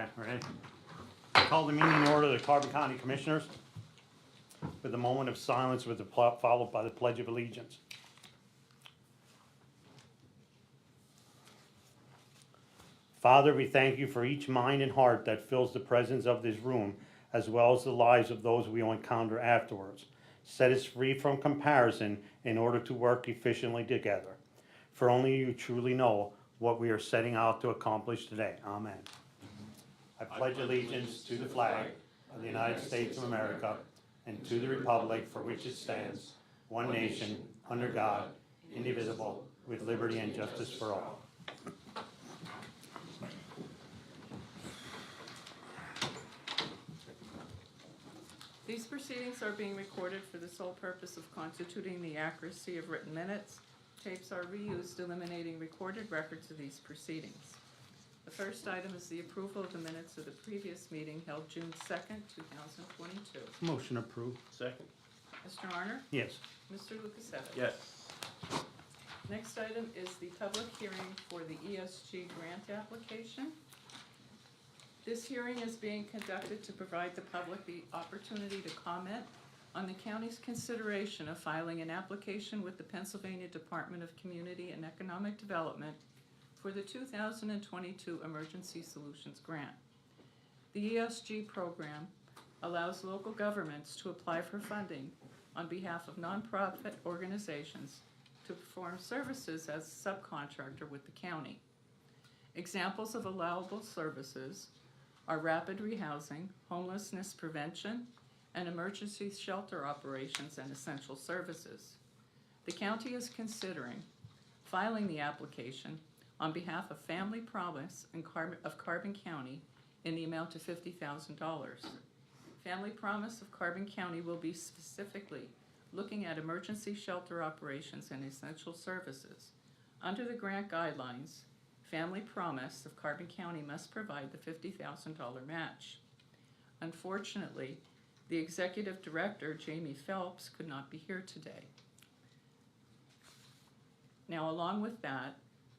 Okay, ready? I call the meeting in order of the Carbon County Commissioners with a moment of silence followed by the Pledge of Allegiance. Father, we thank you for each mind and heart that fills the presence of this room, as well as the lives of those we will encounter afterwards. Set us free from comparison in order to work efficiently together. For only you truly know what we are setting out to accomplish today. Amen. I pledge allegiance to the flag of the United States of America and to the republic for which it stands, one nation, under God, indivisible, with liberty and justice for all. These proceedings are being recorded for the sole purpose of constituting the accuracy of written minutes. Tapes are reused, eliminating recorded records of these proceedings. The first item is the approval of the minutes of the previous meeting held June 2nd, 2022. Motion approved. Second. Mr. Arner? Yes. Mr. Lukasevich? Yes. Next item is the public hearing for the ESG grant application. This hearing is being conducted to provide the public the opportunity to comment on the county's consideration of filing an application with the Pennsylvania Department of Community and Economic Development for the 2022 Emergency Solutions Grant. The ESG program allows local governments to apply for funding on behalf of nonprofit organizations to perform services as a subcontractor with the county. Examples of allowable services are rapid rehousing, homelessness prevention, and emergency shelter operations and essential services. The county is considering filing the application on behalf of Family Promise of Carbon County in the amount of $50,000. Family Promise of Carbon County will be specifically looking at emergency shelter operations and essential services. Under the grant guidelines, Family Promise of Carbon County must provide the $50,000 match. Unfortunately, the executive director, Jamie Phelps, could not be here today. Now, along with that,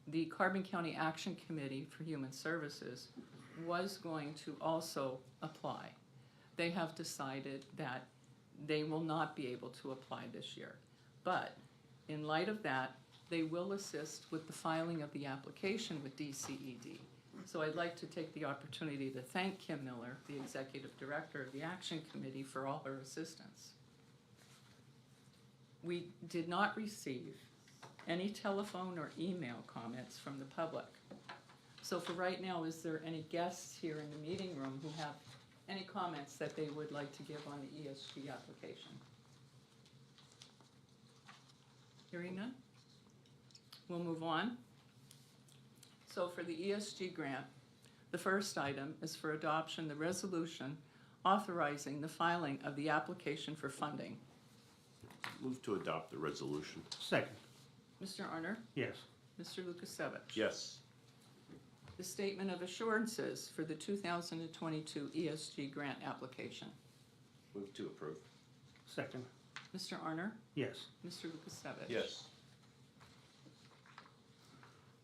the Carbon County Action Committee for Human Services was going to also apply. They have decided that they will not be able to apply this year. But in light of that, they will assist with the filing of the application with DCED. So I'd like to take the opportunity to thank Kim Miller, the Executive Director of the Action Committee, for all her assistance. We did not receive any telephone or email comments from the public. So for right now, is there any guests here in the meeting room who have any comments that they would like to give on the ESG application? Hearing none? We'll move on. So for the ESG grant, the first item is for adoption the resolution authorizing the filing of the application for funding. Move to adopt the resolution. Second. Mr. Arner? Yes. Mr. Lukasevich? Yes. The statement of assurances for the 2022 ESG grant application. Move to approve. Second. Mr. Arner? Yes. Mr. Lukasevich? Yes.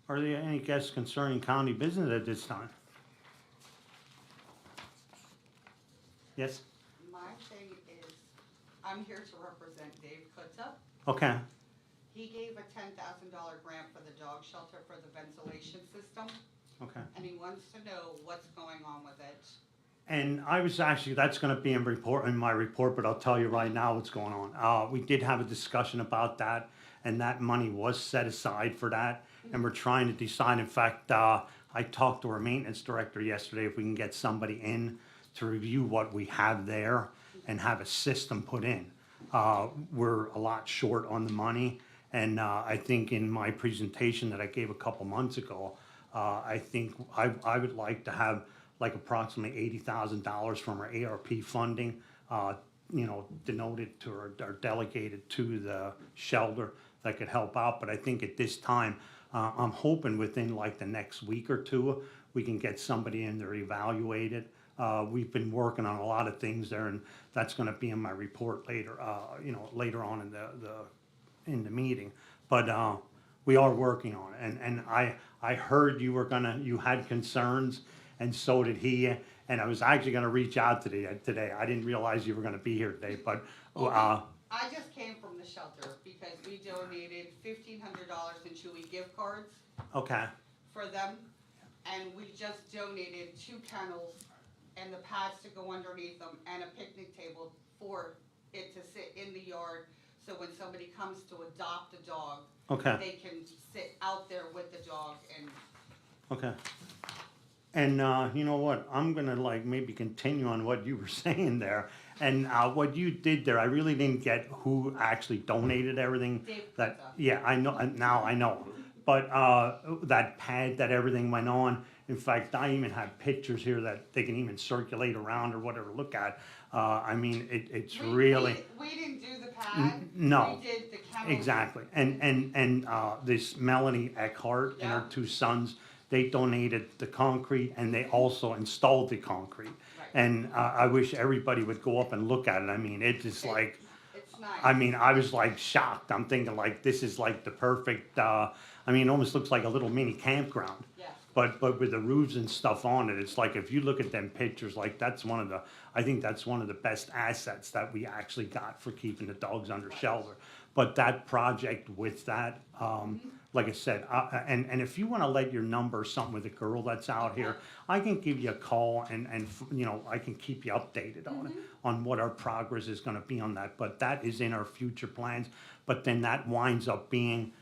Are there any guests concerning county business at this time? Yes? My thing is, I'm here to represent Dave Kutza. Okay. He gave a $10,000 grant for the dog shelter for the ventilation system, Okay. and he wants to know what's going on with it. And I was actually, that's going to be in my report, but I'll tell you right now what's going on. We did have a discussion about that, and that money was set aside for that, and we're trying to decide. In fact, I talked to our maintenance director yesterday if we can get somebody in to review what we have there and have a system put in. We're a lot short on the money, and I think in my presentation that I gave a couple months ago, I think I would like to have like approximately $80,000 from our ARP funding, denoted to or delegated to the shelter that could help out. But I think at this time, I'm hoping within like the next week or two, we can get somebody in there evaluated. We've been working on a lot of things there, and that's going to be in my report later, later on in the meeting. But we are working on it, and I heard you had concerns, and so did he. And I was actually gonna reach out today. I didn't realize you were gonna be here today, but, I just came from the shelter because we donated $1,500 in Chewy gift cards okay, for them. And we just donated 2 kennels and the pads to go underneath them and a picnic table for it to sit in the yard. So when somebody comes to adopt a dog, okay. they can sit out there with the dog and, Okay. And you know what? I'm gonna like maybe continue on what you were saying there. And what you did there, I really didn't get who actually donated everything. Dave That Pizza. yeah, I know now I know. But that pad that everything went on. In fact, I even have pictures here that they can even circulate around or whatever. Look at. I mean, it's really. We didn't do the pad. No. We did the kennels. Exactly, and this Melanie Eckhart and her Yeah. 2 sons, they donated the concrete and they also installed the concrete. Right. And I wish everybody would go up and look at it. I mean, it's just like, It's nice. I mean, I was like shocked. I'm thinking like this is like the perfect. I mean, it almost looks like a little mini campground. Yeah. But with the roofs and stuff on it, it's like if you look at them pictures, like that's one of the, I think that's one of the best assets that we actually got for keeping the dogs under shelter. But that project with that, like I said, and if you want to let your number or something with a girl that's out here, I can give you a call and you know, I can keep you updated on it, on what our progress is going to be on that. But that is in our future plans. But then that winds up being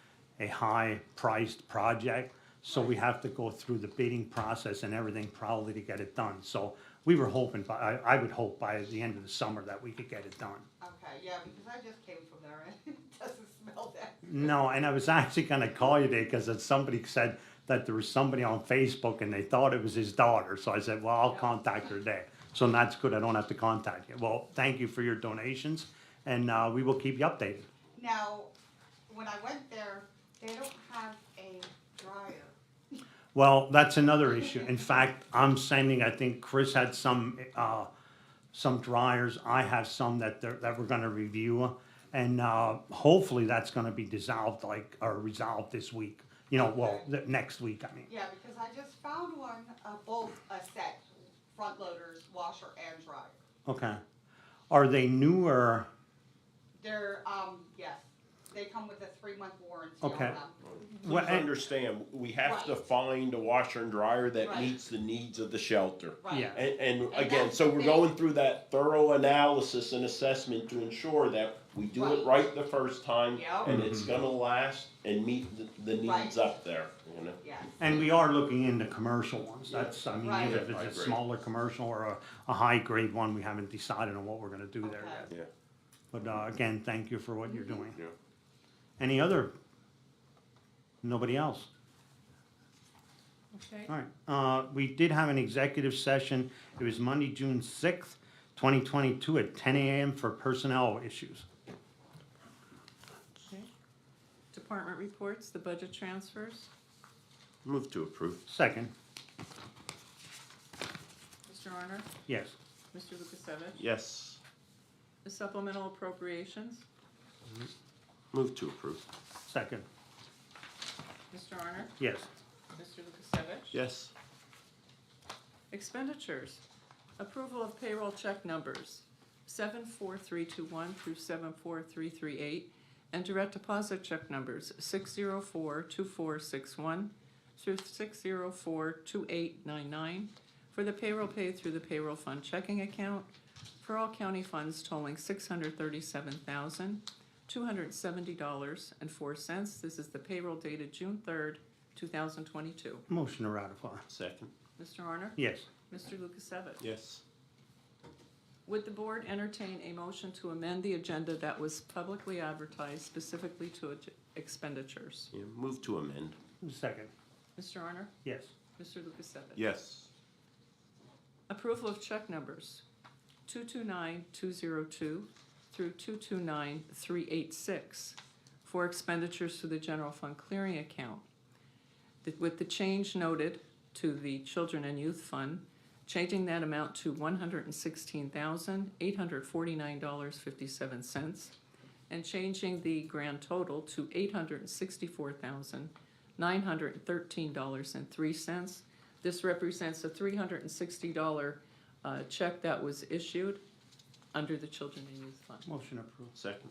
a high-priced project. So we have to go through the bidding process and everything probably to get it done. So we were hoping, I would hope by the end of the summer that we could get it done. Okay, yeah, because I just came from there and it doesn't smell that. No, and I was actually gonna call you today because somebody said that there was somebody on Facebook and they thought it was his daughter. So I said, well, I'll contact her today. So that's good, I don't have to contact you. Well, thank you for your donations and we will keep you updated. Now, when I went there, they don't have a dryer. Well, that's another issue. In fact, I'm sending, I think Chris had some dryers. I have some that we're gonna review. And hopefully that's gonna be dissolved or resolved this week. You know, well, next week, I mean. Yeah, because I just found one, both a set, front loaders, washer and dryer. Okay. Are they new or, They're, yes, they come with a 3-month warranty Okay. on them. Well, Please and- understand, we have to Right. find a washer and dryer that Right. meets the needs of the shelter. Right. Yeah. And again, that's so the we're thing. going through that thorough analysis and assessment to ensure that we do it right the first time. Yep. And it's gonna last and meet the needs Right. up there, you know? Yes. and we are looking into commercial ones. That's, I mean, Right. even if High it's a grade. smaller commercial or a high grade one, we haven't decided on what we're gonna do there Okay. yet. Yeah, But again, thank you for what you're doing. yeah. Any other? Nobody else? Okay, All right, we did have an executive session. It was Monday, June 6th, 2022 at 10 a.m. for personnel issues. okay. Department reports, the budget transfers. Move to approve. Second, Mr. Arner, yes. Mr. Lukasevich. Yes. The supplemental appropriations. Move to approve. Second, Mr. Arner, yes. Mr. Lukasevich. Yes. Expenditures. Approval of payroll check numbers 74321 through 74338 and direct deposit check numbers 6042461 through 6042899 for the payroll paid through the payroll fund checking account for all county funds totaling $637,270.04. This is the payroll dated June 3rd, 2022. Motion to ratify. Second. Mr. Arner? Yes. Mr. Lukasevich? Yes. Would the board entertain a motion to amend the agenda that was publicly advertised specifically to expenditures? Yeah, move to amend. Second, Mr. Arner? yes. Mr. Lukasevich? Yes. Approval of check numbers 229202 through 229386 for expenditures to the general fund clearing account. With the change noted to the children and youth fund, changing that amount to $116,849.57 and changing the grand total to $864,913.03. This represents a $360 check that was issued under the Children and Youth Fund. Motion approved. Second.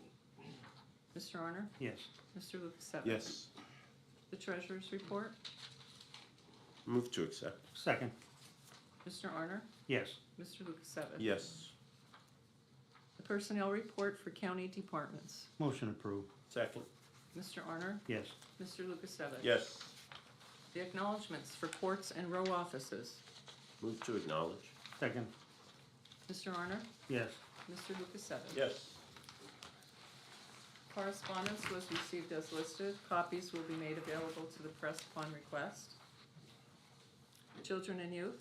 Mr. Honor? Yes. Mr. Lukasevich? Yes. The Treasurer's Report? Move to accept. Second. Mr. Honor? Yes. Mr. Lukasevich? Yes. The Personnel Report for County Departments? Motion approved. Second. Mr. Honor? Yes. Mr. Lukasevich? Yes. The acknowledgements for courts and row offices? Move to acknowledge. Second. Mr. Honor? Yes. Mr. Lukasevich? Yes. Correspondence was received as listed. Copies will be made available to the press upon request. Children and Youth,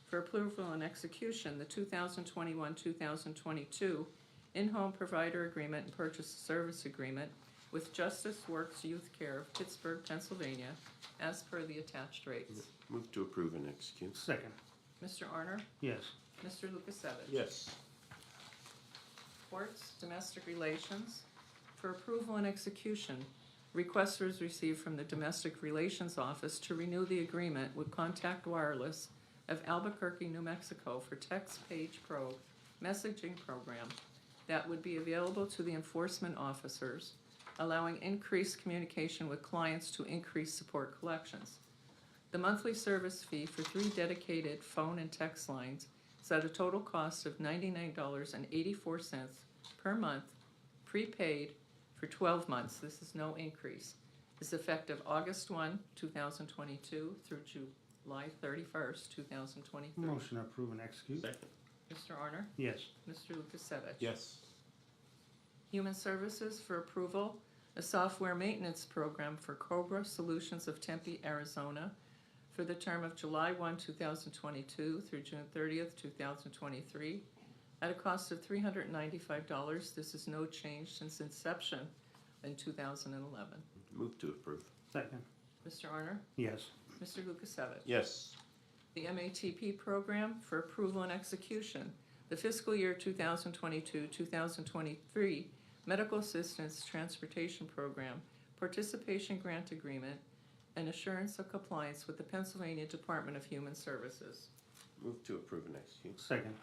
for approval and execution, the 2021-2022 in-home provider agreement and purchase service agreement with Justice Works Youth Care of Pittsburgh, Pennsylvania, as per the attached rates. Move to approve and execute. Second. Mr. Arner? Yes. Mr. Lukasevich? Yes. Courts, Domestic Relations, for approval and execution, request was received from the Domestic Relations Office to renew the agreement with Contact Wireless of Albuquerque, New Mexico for Text Page Pro messaging program that would be available to the enforcement officers, allowing increased communication with clients to increase support collections. The monthly service fee for 3 dedicated phone and text lines is at a total cost of $99.84 per month, prepaid for 12 months. This is no increase. Is effective August 1, 2022 through July 31st, 2023. Motion approved and execute. Second. Mr. Arner? Yes. Mr. Lukasevich? Yes. Human Services for approval, a software maintenance program for Cobra Solutions of Tempe, Arizona, for the term of July 1, 2022 through June 30th, 2023, at a cost of $395. This is no change since inception in 2011. Move to approve. Second. Mr. Arner? Yes. Mr. Lukasevich? Yes. The MATP program for approval and execution, the fiscal year 2022-2023 Medical Assistance Transportation Program Participation Grant Agreement and assurance of compliance with the Pennsylvania Department of Human Services. Move to approve and execute. Second.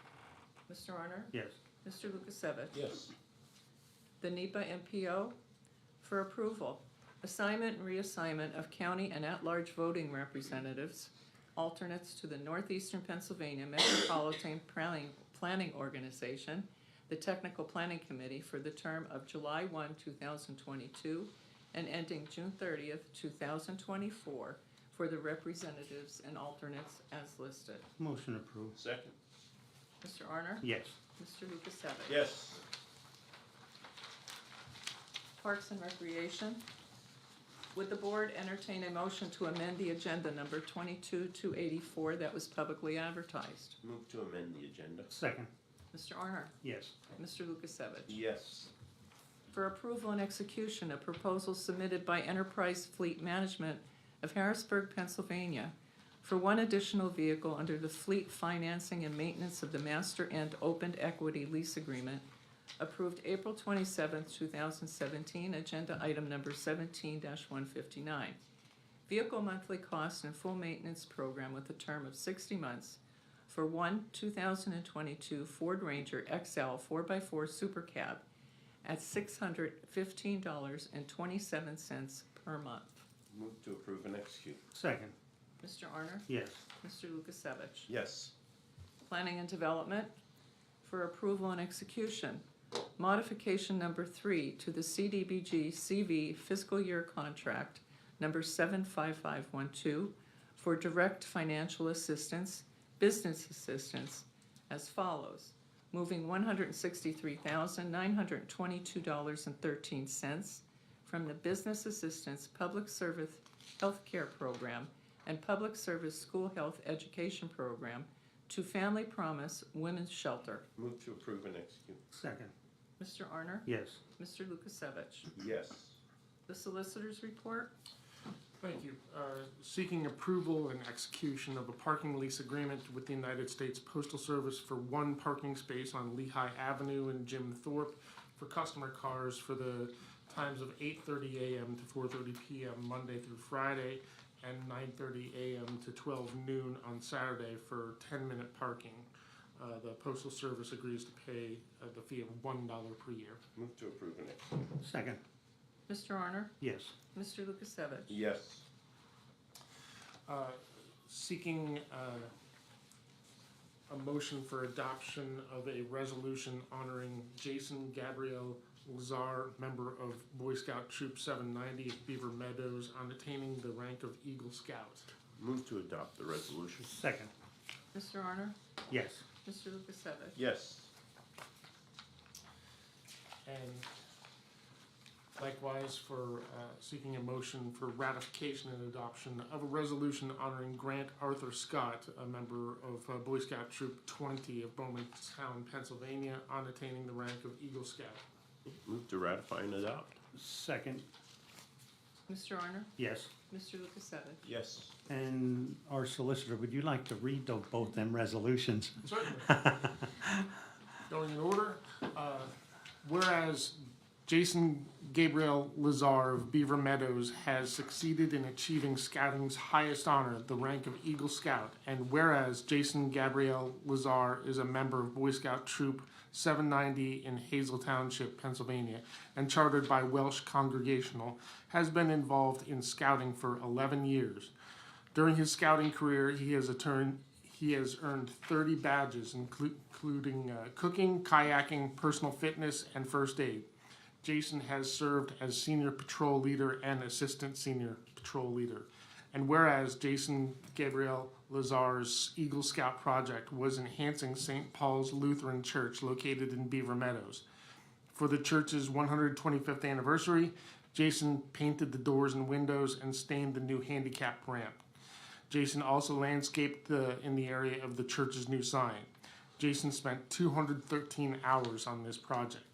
Mr. Arner? Yes. Mr. Lukasevich? Yes. The NEPA MPO for approval, assignment and reassignment of county and at-large voting representatives, alternates to the Northeastern Pennsylvania Metropolitan Planning Organization, the Technical Planning Committee, for the term of July 1, 2022 and ending June 30th, 2024 for the representatives and alternates as listed. Motion approved. Second. Mr. Arner? Yes. Mr. Lukasevich? Yes. Parks and Recreation. Would the board entertain a motion to amend the agenda number 22-284 that was publicly advertised? Move to amend the agenda. Second. Mr. Arner? Yes. Mr. Lukasevich? Yes. For approval and execution, a proposal submitted by Enterprise Fleet Management of Harrisburg, Pennsylvania, for one additional vehicle under the Fleet Financing and Maintenance of the Master and Opened Equity Lease Agreement, approved April 27, 2017, agenda item number 17-159. Vehicle monthly cost and full maintenance program with a term of 60 months for one 2022 Ford Ranger XL 4x4 Super Cab at $615.27 per month. Move to approve and execute. Second. Mr. Arner? Yes. Mr. Lukasevich? Yes. Planning and Development for approval and execution. Modification number 3 to the CDBG CV fiscal year contract number 75512 for direct financial assistance, business assistance as follows. Moving $163,922.13 from the Business Assistance Public Service Healthcare Program and Public Service School Health Education Program to Family Promise Women's Shelter. Move to approve and execute. Second. Mr. Arner? Yes. Mr. Lukasevich? Yes. The Solicitor's Report? Thank you. Seeking approval and execution of a parking lease agreement with the United States Postal Service for one parking space on Lehigh Avenue in Jim Thorpe for customer cars for the times of 8:30 a.m. to 4:30 p.m. Monday through Friday, and 9:30 a.m. to 12 noon on Saturday for 10-minute parking. The Postal Service agrees to pay the fee of $1 per year. Move to approve and execute. Second. Mr. Honor? Yes. Mr. Lukasevich? Yes. Seeking a motion for adoption of a resolution honoring Jason Gabriel Lazar, member of Boy Scout Troop 790 of Beaver Meadows, on attaining the rank of Eagle Scout. Move to adopt the resolution. Second. Mr. Honor? Yes. Mr. Lukasevich? Yes. And likewise for seeking a motion for ratification and adoption of a resolution honoring Grant Arthur Scott, a member of Boy Scout Troop 20 of Bowmantown, Pennsylvania, on attaining the rank of Eagle Scout. Move to ratify and adopt. Second. Mr. Honor? Yes. Mr. Lukasevich? Yes. And our solicitor, would you like to read both them resolutions? Certainly. Going in order, whereas Jason Gabriel Lazar of Beaver Meadows has succeeded in achieving scouting's highest honor, the rank of Eagle Scout, and whereas Jason Gabriel Lazar is a member of Boy Scout Troop 790 in Hazel Township, Pennsylvania, and chartered by Welsh Congregational, has been involved in scouting for 11 years. During his scouting career, he has earned 30 badges, including cooking, kayaking, personal fitness, and first aid. Jason has served as senior patrol leader and assistant senior patrol leader. And whereas Jason Gabriel Lazar's Eagle Scout project was enhancing St. Paul's Lutheran Church located in Beaver Meadows. For the church's 125th anniversary, Jason painted the doors and windows and stained the new handicap ramp. Jason also landscaped in the area of the church's new sign. Jason spent 213 hours on this project.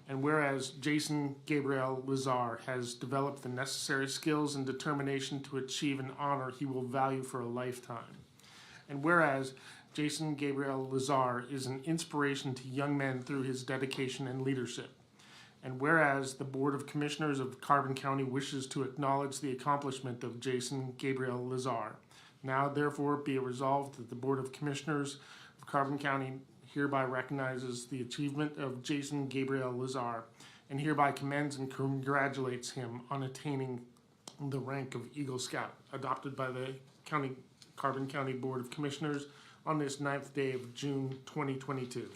And whereas Jason Gabriel Lazar has developed the necessary skills and determination to achieve an honor he will value for a lifetime. And whereas Jason Gabriel Lazar is an inspiration to young men through his dedication and leadership. And whereas the Board of Commissioners of Carbon County wishes to acknowledge the accomplishment of Jason Gabriel Lazar. Now therefore be it resolved that the Board of Commissioners of Carbon County hereby recognizes the achievement of Jason Gabriel Lazar and hereby commends and congratulates him on attaining the rank of Eagle Scout, adopted by the Carbon County Board of Commissioners on this 9th day of June 2022.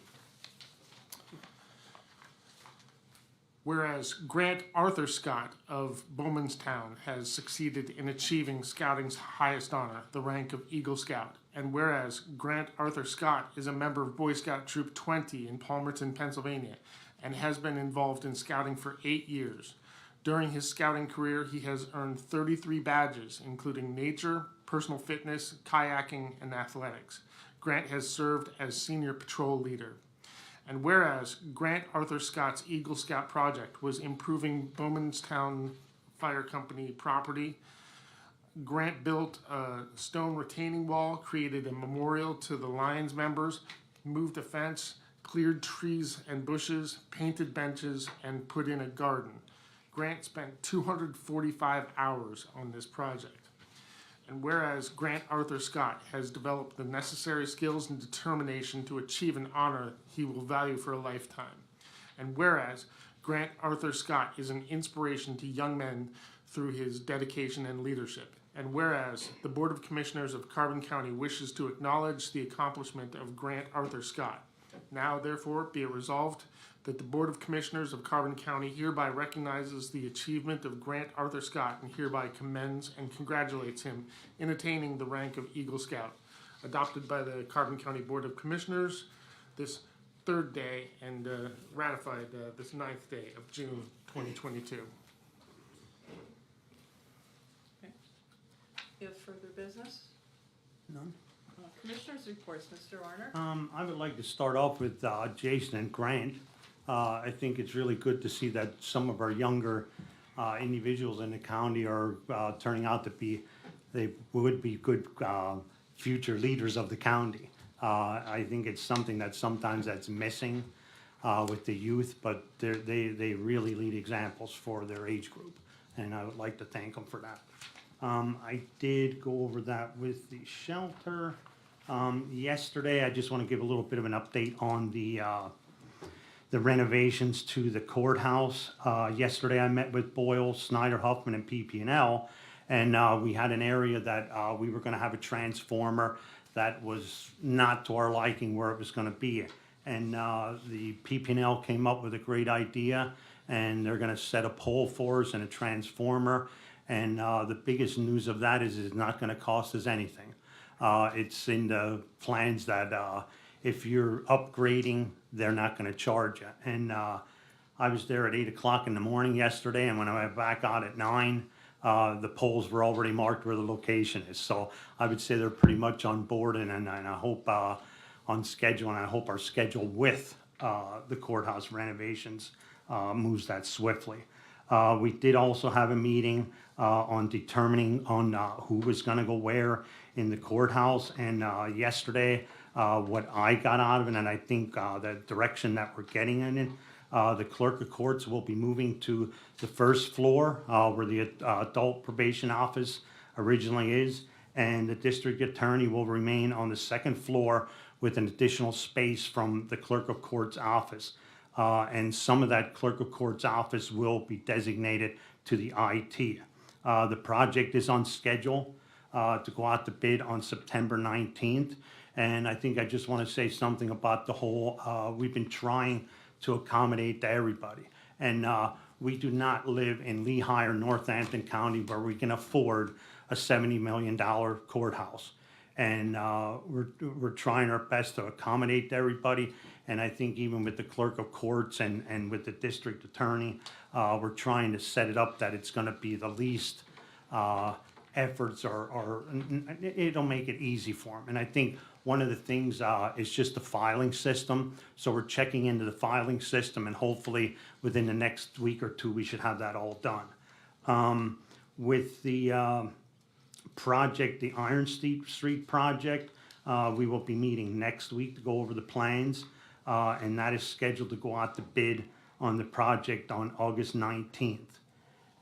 Whereas Grant Arthur Scott of Bowmantown has succeeded in achieving scouting's highest honor, the rank of Eagle Scout. And whereas Grant Arthur Scott is a member of Boy Scout Troop 20 in Palmerton, Pennsylvania, and has been involved in scouting for 8 years. During his scouting career, he has earned 33 badges, including nature, personal fitness, kayaking, and athletics. Grant has served as senior patrol leader. And whereas Grant Arthur Scott's Eagle Scout project was improving Bowmantown Fire Company property, Grant built a stone retaining wall, created a memorial to the Lions members, moved a fence, cleared trees and bushes, painted benches, and put in a garden. Grant spent 245 hours on this project. And whereas Grant Arthur Scott has developed the necessary skills and determination to achieve an honor he will value for a lifetime. And whereas Grant Arthur Scott is an inspiration to young men through his dedication and leadership. And whereas the Board of Commissioners of Carbon County wishes to acknowledge the accomplishment of Grant Arthur Scott. Now, therefore, be it resolved that the Board of Commissioners of Carbon County hereby recognizes the achievement of Grant Arthur Scott and hereby commends and congratulates him in attaining the rank of Eagle Scout, adopted by the Carbon County Board of Commissioners this 3rd day and ratified this 9th day of June 2022. Okay. You have further business? None. Commissioners' reports, Mr. Arner? I would like to start off with Jason and Grant. I think it's really good to see that some of our younger individuals in the county are turning out to be, they would be good future leaders of the county. I think it's something that sometimes that's missing with the youth, but they really lead examples for their age group, and I would like to thank them for that. I did go over that with the shelter. Yesterday, I just want to give a little bit of an update on the renovations to the courthouse. Yesterday, I met with Boyle, Snyder, Huffman, and PP&L, and we had an area that we were going to have a transformer that was not to our liking where it was going to be. And the PP&L came up with a great idea, and they're going to set a pole for us and a transformer. And the biggest news of that is it's not going to cost us anything. It's in the plans that if you're upgrading, they're not going to charge you. And I was there at 8 o'clock in the morning yesterday, and when I went back out at 9, the poles were already marked where the location is. So I would say they're pretty much on board, and I hope on schedule, and I hope our schedule with the courthouse renovations moves that swiftly. We did also have a meeting on determining on who was going to go where in the courthouse, and yesterday what I got out of it, and I think the direction that we're getting in it, the clerk of courts will be moving to the first floor where the adult probation office originally is, and the district attorney will remain on the second floor with an additional space from the clerk of court's office. And some of that clerk of court's office will be designated to the IT. The project is on schedule to go out to bid on September 19th. And I think I just want to say something about the whole, we've been trying to accommodate to everybody. And we do not live in Lehigh or Northampton County where we can afford a $70 million courthouse. And we're trying our best to accommodate to everybody. And I think even with the clerk of courts and with the district attorney, we're trying to set it up that it's going to be the least efforts or it'll make it easy for them. And I think one of the things is just the filing system. So we're checking into the filing system, and hopefully within the next week or two, we should have that all done. With the project, the Iron Street project, we will be meeting next week to go over the plans, and that is scheduled to go out to bid on the project on August 19th.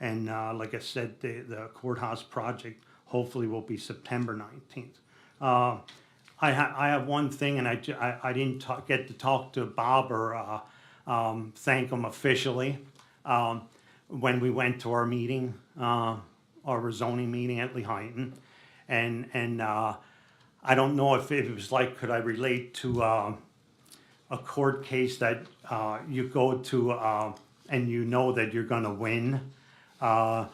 And like I said, the courthouse project hopefully will be September 19th. I have one thing, and I didn't get to talk to Bob or thank him officially when we went to our meeting, our rezoning meeting at Lehighton, and I don't know if it was like, could I relate to a court case that you go to and you know that you're going to win, but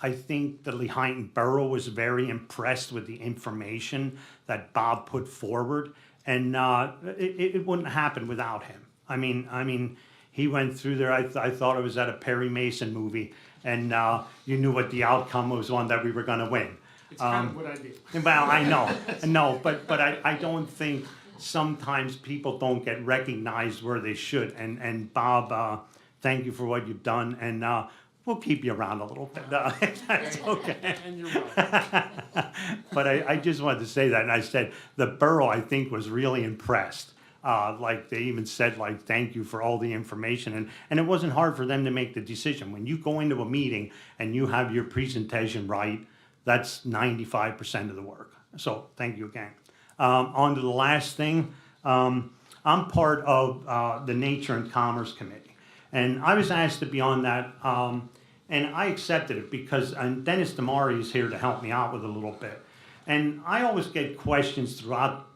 I think the Lehighton Borough was very impressed with the information that Bob put forward, and it wouldn't happen without him. I mean, he went through there. I thought it was at a Perry Mason movie, and you knew what the outcome was, one that we were going to win. It's kind of what I do. Well, I know, but I don't think sometimes people don't get recognized where they should. And Bob, thank you for what you've done, and we'll keep you around a little bit. That's okay. And you're welcome. But I just wanted to say that, and I said the borough, I think, was really impressed. Like they even said, like, thank you for all the information, and it wasn't hard for them to make the decision. When you go into a meeting and you have your presentation right, that's 95% of the work. So thank you again. On to the last thing. I'm part of the Nature and Commerce Committee, and I was asked to be on that, and I accepted it because Dennis Damari is here to help me out with a little bit. And I always get questions throughout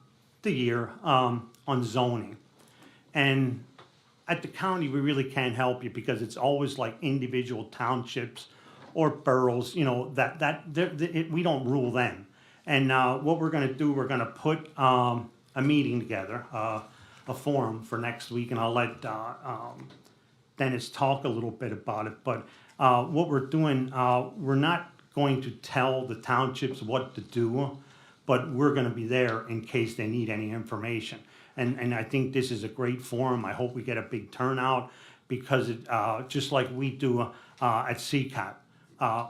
the year on zoning. And at the county, we really can't help you because it's always like individual townships or boroughs, you know, we don't rule them. And what we're going to do, we're going to put a meeting together, a forum for next week, and I'll let Dennis talk a little bit about it. But what we're doing, we're not going to tell the townships what to do, but we're going to be there in case they need any information. And I think this is a great forum. I hope we get a big turnout because it, just like we do at CCAP,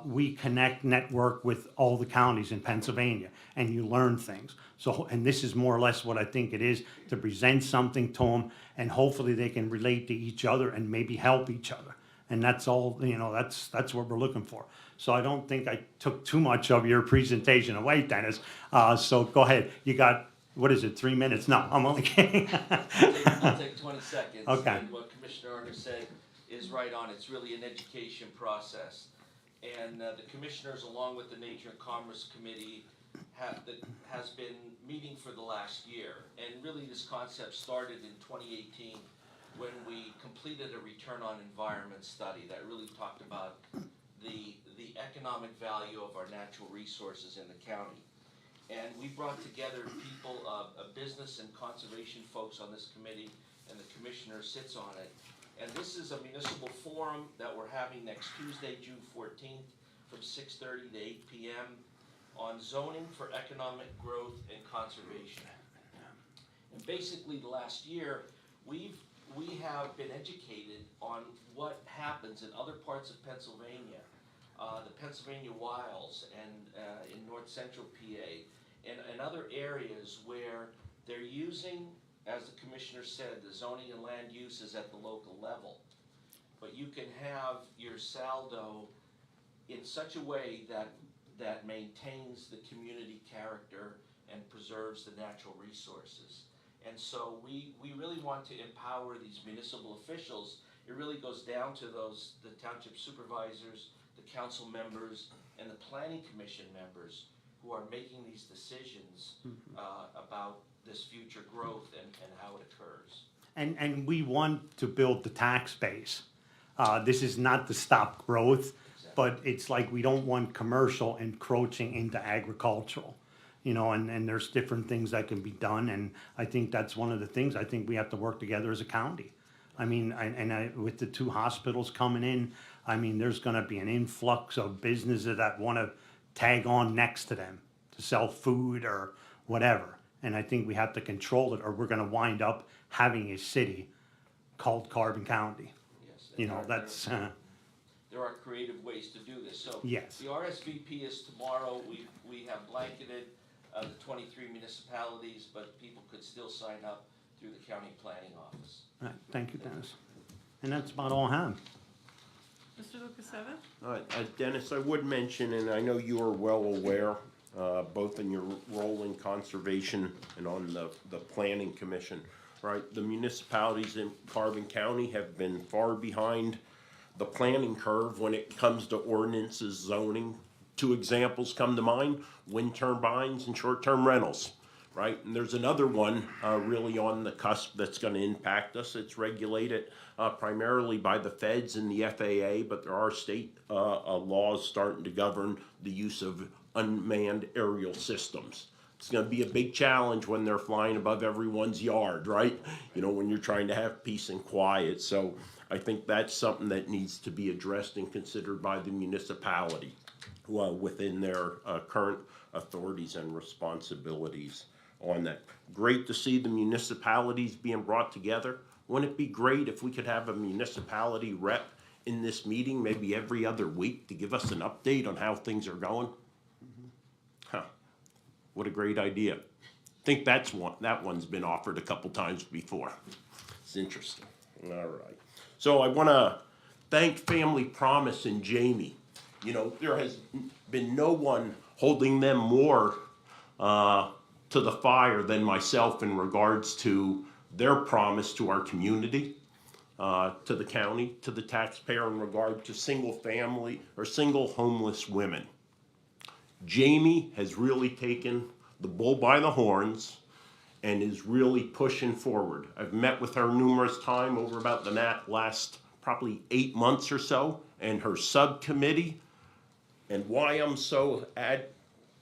we connect, network with all the counties in Pennsylvania, and you learn things. So, and this is more or less what I think it is, to present something to them, and hopefully they can relate to each other and maybe help each other. And that's all, that's what we're looking for. So I don't think I took too much of your presentation away, Dennis. So go ahead. You got, what is it, 3 minutes? No, I'm only kidding. I'll take 20 seconds. Okay. And what Commissioner Arner said is right on. It's really an education process. And the commissioners, along with the Nature and Commerce Committee, has been meeting for the last year. And really this concept started in 2018 when we completed a return on environment study that really talked about the economic value of our natural resources in the county. And we brought together people, business and conservation folks on this committee, and the commissioner sits on it. And this is a municipal forum that we're having next Tuesday, June 14th, from 6:30 to 8 p.m. on zoning for economic growth and conservation. And basically, the last year, we have been educated on what happens in other parts of Pennsylvania, the Pennsylvania Wilds and in north central PA, and other areas where they're using, as the commissioner said, the zoning and land use is at the local level. But you can have your saldo in such a way that maintains the community character and preserves the natural resources. And so we really want to empower these municipal officials. It really goes down to the township supervisors, the council members, and the planning commission members who are making these decisions about this future growth and how it occurs. And we want to build the tax base. This is not to stop growth, but it's like we don't want commercial encroaching into agricultural. And there's different things that can be done, and I think that's one of the things I think we have to work together as a county. I mean, with the 2 hospitals coming in, I mean, there's gonna be an influx of businesses that wanna tag on next to them to sell food or whatever. And I think we have to control it, or we're gonna wind up having a city called Carbon County. Yes, there are creative ways to do this. So Yes. the RSVP is tomorrow. We have blanketed the 23 municipalities, but people could still sign up through the county planning office. All right, thank you, Dennis. And that's about all I have. Mr. Lukasevich? Dennis, I would mention, and I know you are well aware, both in your role in conservation and on the planning commission, right? The municipalities in Carbon County have been far behind the planning curve when it comes to ordinances, zoning. 2 examples come to mind: wind turbines and short-term rentals, right? And there's another one really on the cusp that's going to impact us. It's regulated primarily by the feds and the FAA, but there are state laws starting to govern the use of unmanned aerial systems. It's going to be a big challenge when they're flying above everyone's yard, right? When you're trying to have peace and quiet. So I think that's something that needs to be addressed and considered by the municipality within their current authorities and responsibilities on that. Great to see the municipalities being brought together. Wouldn't it be great if we could have a municipality rep in this meeting maybe every other week to give us an update on how things are going? What a great idea. I think that one's been offered a couple times before. It's interesting. All right. So I want to thank Family Promise and Jamie. There has been no one holding them more to the fire than myself in regards to their promise to our community, to the county, to the taxpayer in regard to single family or single homeless women. Jamie has really taken the bull by the horns and is really pushing forward. I've met with her numerous times over about the last probably 8 months or so, and her subcommittee. And why I'm so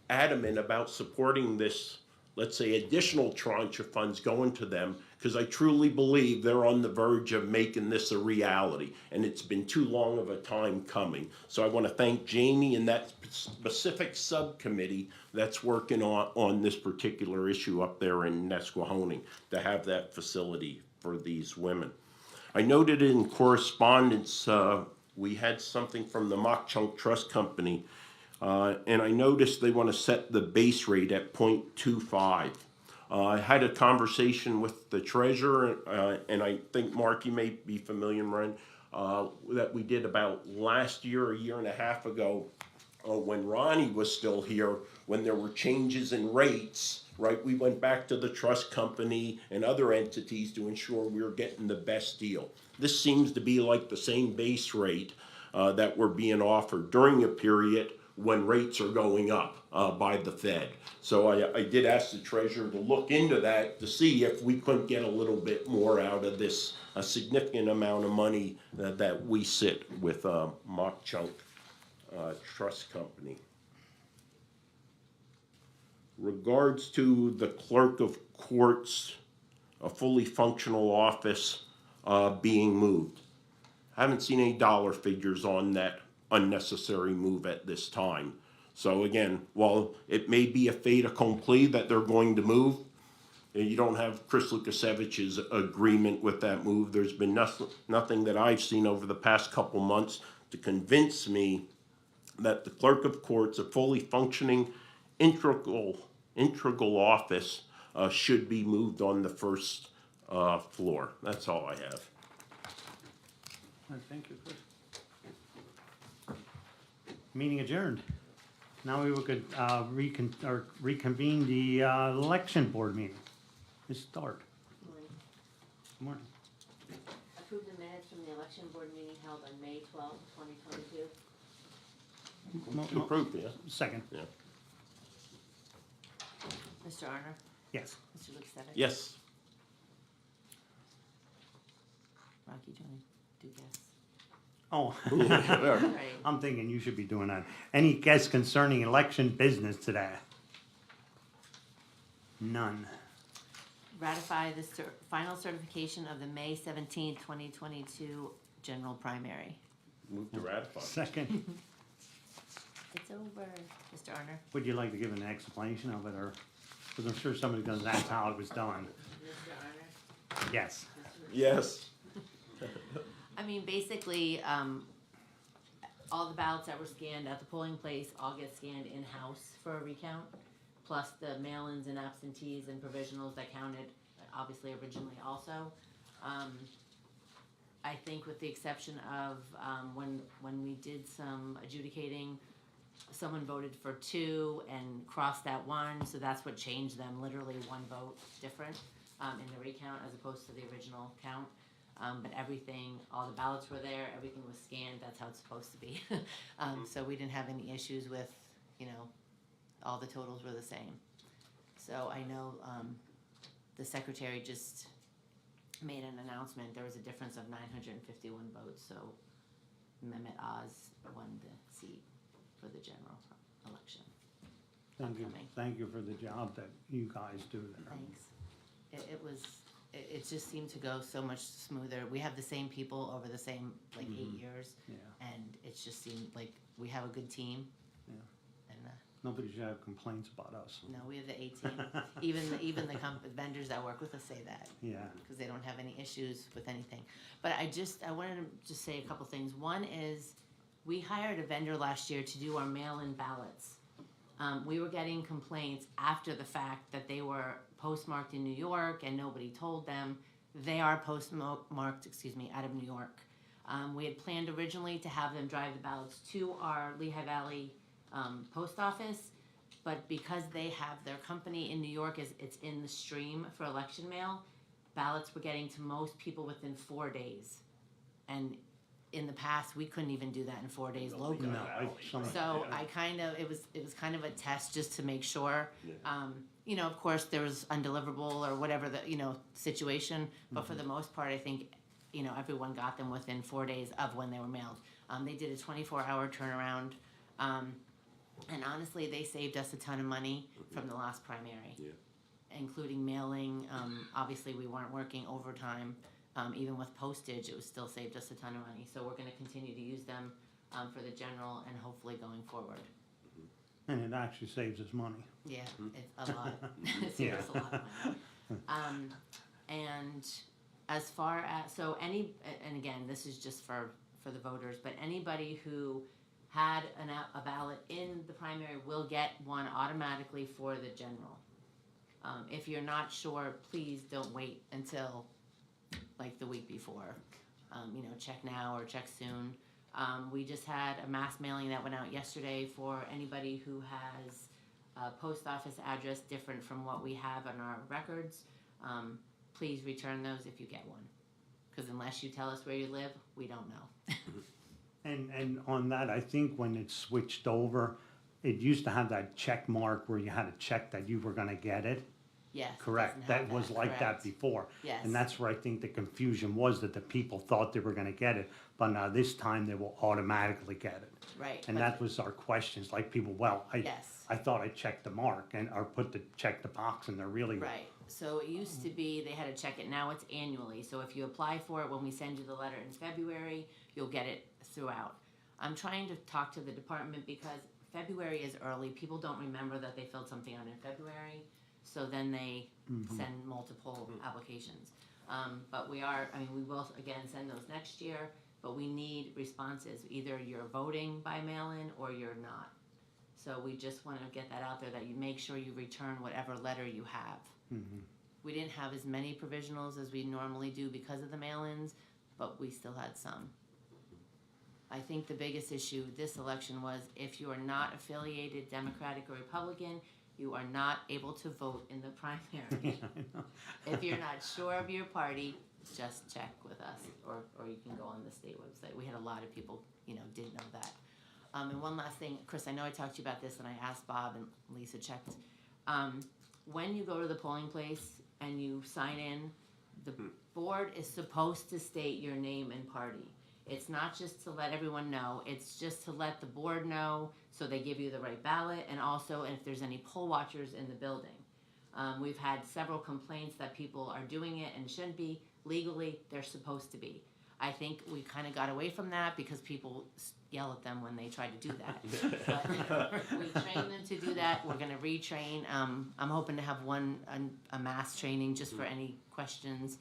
adamant about supporting this, let's say, additional tranche of funds going to them, because I truly believe they're on the verge of making this a reality, and it's been too long of a time coming. So I want to thank Jamie and that specific subcommittee that's working on this particular issue up there in Nesquehoning to have that facility for these women. I noted in correspondence we had something from the Mock Chunk Trust Company, and I noticed they want to set the base rate at 0.25. I had a conversation with the treasurer, and I think, Mark, you may be familiar, Ryan. that we did about last year, a year and a half ago, when Ronnie was still here, when there were changes in rates, right? We went back to the trust company and other entities to ensure we were getting the best deal. This seems to be like the same base rate that we're being offered during a period when rates are going up by the Fed. So I did ask the treasurer to look into that to see if we couldn't get a little bit more out of this a significant amount of money that we sit with Mock Chunk Trust Company. Regards to the clerk of courts, a fully functional office being moved. I haven't seen any dollar figures on that unnecessary move at this time. So again, while it may be a fait accompli that they're going to move, you don't have Chris Lukasevich's agreement with that move. There's been nothing that I've seen over the past couple months to convince me that the clerk of courts, a fully functioning integral office, should be moved on the first floor. That's all I have. Thank you, Chris. Meeting adjourned. Now we could reconvene the election board meeting. Let's start. Good morning. Approve the minutes from the election board meeting held on May 12, 2022. Approved, yeah. Second. Yeah. Mr. Arner? Yes. Mr. Lukasevich? Yes. Rocky, do you want to do guess? Oh, Right. I'm thinking you should be doing that. Any guests concerning election business today? None. Ratify the final certification of the May 17, 2022 general primary. Move to ratify. Second. It's over. Mr. Arner? Would you like to give an explanation of it, or, because I'm sure somebody's gonna ask how it was done. Mr. Arner? Yes. Yes. I mean, basically, all the ballots that were scanned at the polling place all get scanned in-house for a recount, plus the mail-ins and absentees and provisionals that counted, obviously originally also. I think with the exception of when we did some adjudicating, someone voted for 2 and crossed that 1, so that's what changed them, literally 1 vote different in the recount as opposed to the original count. But everything, all the ballots were there, everything was scanned, that's how it's supposed to be. So we didn't have any issues with, all the totals were the same. So I know the secretary just made an announcement, there was a difference of 951 votes, so Mehmet Oz won the seat for the general election. Thank you. Upcoming. Thank you for the job that you guys do there. Thanks. It just seemed to go so much smoother. We have the same people over the same 8 years, Yeah. and it just seemed like we have a good team. Yeah. And Nobody should have complaints about us. no, we have the A team. even the vendors that work with us say that Yeah. because they don't have any issues with anything. But I wanted to just say a couple things. One is we hired a vendor last year to do our mail-in ballots. We were getting complaints after the fact that they were postmarked in New York and nobody told them. They are postmarked, out of New York. We had planned originally to have them drive the ballots to our Lehigh Valley post office, but because they have their company in New York, it's in the stream for election mail, ballots were getting to most people within 4 days. And in the past, we couldn't even do that in 4 days locally. No, So I it was kind of a test just to make sure. Of course, there was undeliverable or whatever the, situation, but for the most part, I think, everyone got them within 4 days of when they were mailed. They did a 24-hour turnaround, and honestly, they saved us a ton of money from the last primary, including mailing. Obviously, we weren't working overtime. Even with postage, it was still saved us a ton of money. So we're going to continue to use them for the general and hopefully going forward. And it actually saves us money. Yeah, it's a lot. It saves us a lot of money. And as far as, and again, this is just for the voters, but anybody who had a ballot in the primary will get one automatically for the general. If you're not sure, please don't wait until the week before. check now or check soon. We just had a mass mailing that went out yesterday for anybody who has a post office address different from what we have on our records. Please return those if you get one, because unless you tell us where you live, we don't know. And on that, I think when it switched over, it used to have that check mark where you had to check that you were gonna get it. Yes. it Correct, doesn't have that was like that correct. before. Yes. And that's where I think the confusion was, that the people thought they were gonna get it, but now this time they will automatically get it. Right. And but- that was our questions, like people, well, Yes. I thought I checked the mark or check the box, and they're really. Right, so it used to be they had to check it, now it's annually, so if you apply for it, when we send you the letter in February, you'll get it throughout. I'm trying to talk to the department because February is early, people don't remember that they filled something out in February, so then they send multiple applications. But we will again send those next year, but we need responses, either you're voting by mail-in or you're not. So we just want to get that out there, that you make sure you return whatever letter you have. We didn't have as many provisionals as we normally do because of the mail-ins, but we still had some. I think the biggest issue this election was if you are not affiliated Democratic or Republican, you are not able to vote in the primary. If you're not sure of your party, just check with us, or you can go on the state website. We had a lot of people, didn't know that. And one last thing, Chris, I know I talked to you about this, and I asked Bob, and Lisa checked. When you go to the polling place and you sign in, the board is supposed to state your name and party. It's not just to let everyone know, it's just to let the board know, so they give you the right ballot, and also if there's any poll watchers in the building. We've had several complaints that people are doing it and shouldn't be. Legally, they're supposed to be. I think we kind of got away from that because people yell at them when they try to do that. But we train them to do that. We're going to retrain. I'm hoping to have a mass training just for any questions.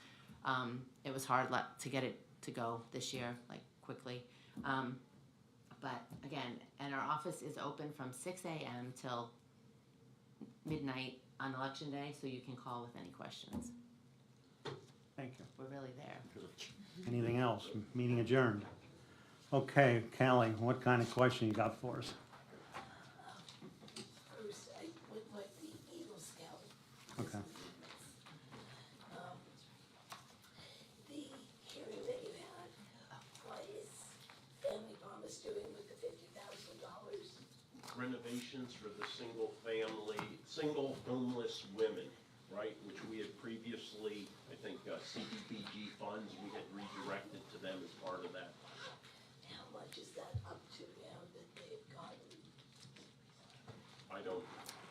It was hard to get it to go this year, quickly. But again, and our office is open from 6 a.m. till midnight on election day, so you can call with any questions. Thank you. We're really there. Anything else? Meeting adjourned. Okay, Callie, what kind of question you got for us? First, I would like the Eagle Scout. Okay. The hearing that you had, what is Family Promise doing with the $50,000? Renovations for the single homeless women, right? Which we had previously, I think, CDBG funds, we had redirected to them as part of that. How much is that up to now that they've gotten?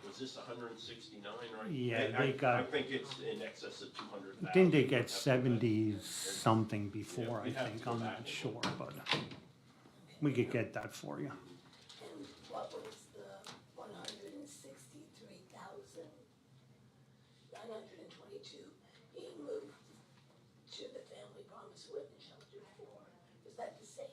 Was this 169, right? Yeah, I they got- I think it's in excess of 200,000. Didn't they get 70-something before, I Yeah, we have think? to go I'm back not and sure, look. but we could get that for you. And what was the 163,922 being moved to the Family Promise Women Shelter for? Was that the same?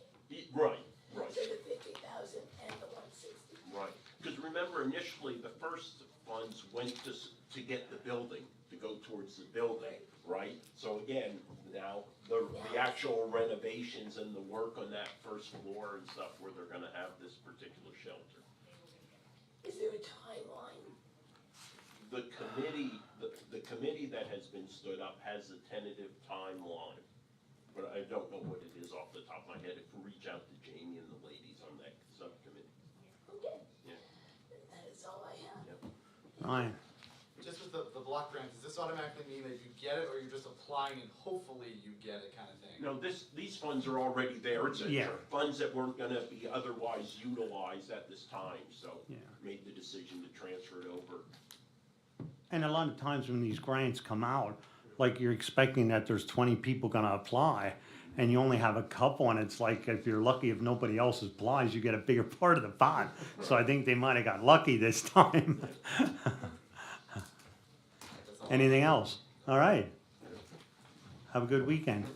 Right. So the 50,000 and the 160? Right, because remember initially, the first funds went to get the building, to go towards the building, right? So again, now, the actual renovations and the work on that first floor and stuff where they're gonna have this particular shelter. Is there a timeline? The committee that has been stood up has a tentative timeline, but I don't know what it is off the top of my head. If we reach out to Jamie and the ladies on that subcommittee. Okay. Yeah. That is all I have. Yep. Ryan? Just with the block grant, does this automatically mean that you get it, or you're just applying and hopefully you get it kind of thing? No, these funds are already there. It's Yeah. funds that weren't gonna be otherwise utilized at this time, so Yeah. made the decision to transfer it over. And a lot of times when these grants come out, like you're expecting that there's 20 people gonna apply, and you only have a couple, and it's like, if you're lucky, if nobody else applies, you get a bigger part of the pot. So I think they might have got lucky this time. That's all. Anything else? All right. Have a good weekend.